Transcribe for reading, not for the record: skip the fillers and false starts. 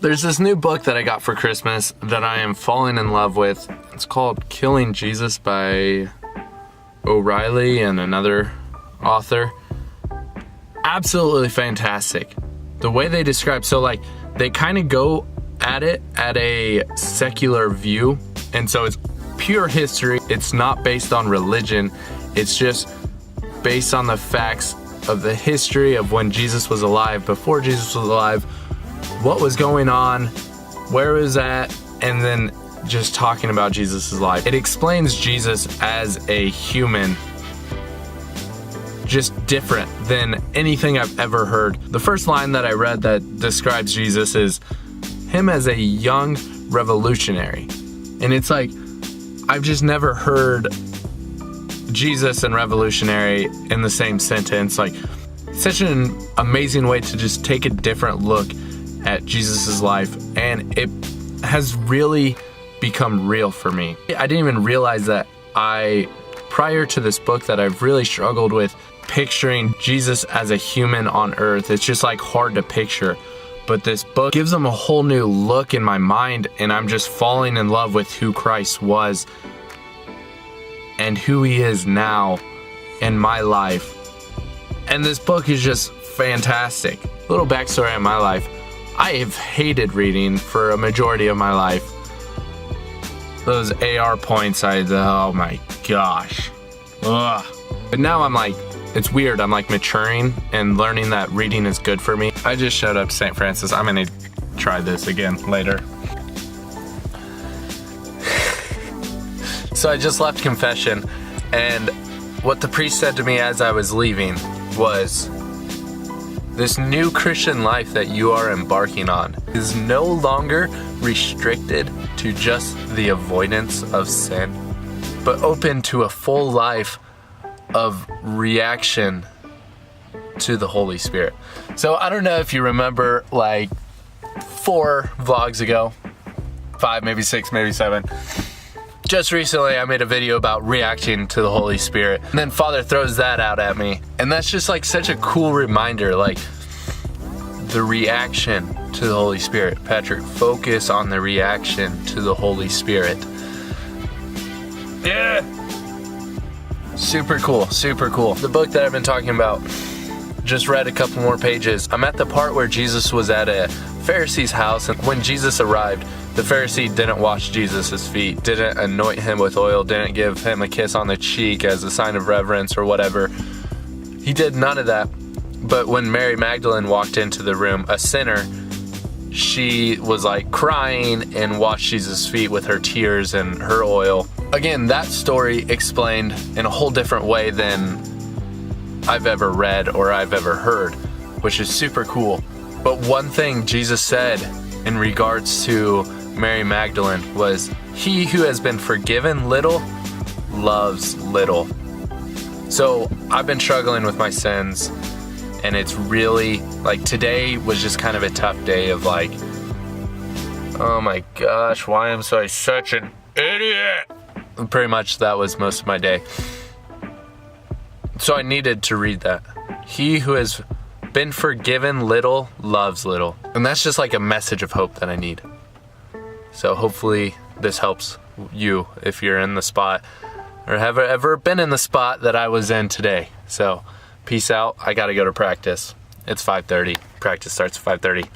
There's this new book that I got for Christmas that I am falling in love with. It's called Killing Jesus by O'Reilly and another author. Absolutely fantastic. The way they describe, they kind of go at it at a secular view, and so it's pure history. It's not based on religion. It's just based on the facts of the history of when Jesus was alive, before Jesus was alive, what was going on, where it was at, and then just talking about Jesus' life. It explains Jesus as a human, just different than anything I've ever heard. The first line that I read that describes Jesus is him as a young revolutionary. And it's like, I've just never heard Jesus and revolutionary in the same sentence. Like, such an amazing way to just take a different look at Jesus' life, and it has really become real for me. I didn't even realize that prior to this book, that I've really struggled with picturing Jesus as a human on earth. It's just like hard to picture. But this book gives him a whole new look in my mind, and I'm just falling in love with who Christ was and who he is now in my life. And this book is just fantastic. Little backstory on my life. I have hated reading for a majority of my life. Those AR points, oh my gosh. Ugh. But now I'm like, it's weird. I'm like maturing and learning that reading is good for me. I just showed up St. Francis. I'm gonna try this again later. So I just left confession, and what the priest said to me as I was leaving was, this new Christian life that you are embarking on is no longer restricted to just the avoidance of sin, but open to a full life of reaction to the Holy Spirit. So I don't know if you remember, like 4 vlogs ago, 5, maybe 6, maybe 7. Just recently I made a video about reacting to the Holy Spirit, and then Father throws that out at me. And that's just like such a cool reminder, like the reaction to the Holy Spirit. Patrick, focus on the reaction to the Holy Spirit. Yeah. Super cool, super cool. The book that I've been talking about, just read a couple more pages. I'm at the part where Jesus was at a Pharisee's house, and when Jesus arrived, the Pharisee didn't wash Jesus' feet, didn't anoint him with oil, didn't give him a kiss on the cheek as a sign of reverence or whatever. He did none of that. But when Mary Magdalene walked into the room, a sinner, she was like crying and washed Jesus' feet with her tears and her oil. Again, that story explained in a whole different way than I've ever read or I've ever heard, which is super cool. But one thing Jesus said in regards to Mary Magdalene was, he who has been forgiven little loves little. So I've been struggling with my sins, and it's really like, today was just kind of a tough day of like, oh my gosh, why am I such an idiot? Pretty much that was most of my day. So I needed to read that. He who has been forgiven little loves little. And that's just like a message of hope that I need. So hopefully this helps you if you're in the spot or have ever been in the spot that I was in today. So peace out. I gotta go to practice. It's 5:30. Practice starts at 5:30.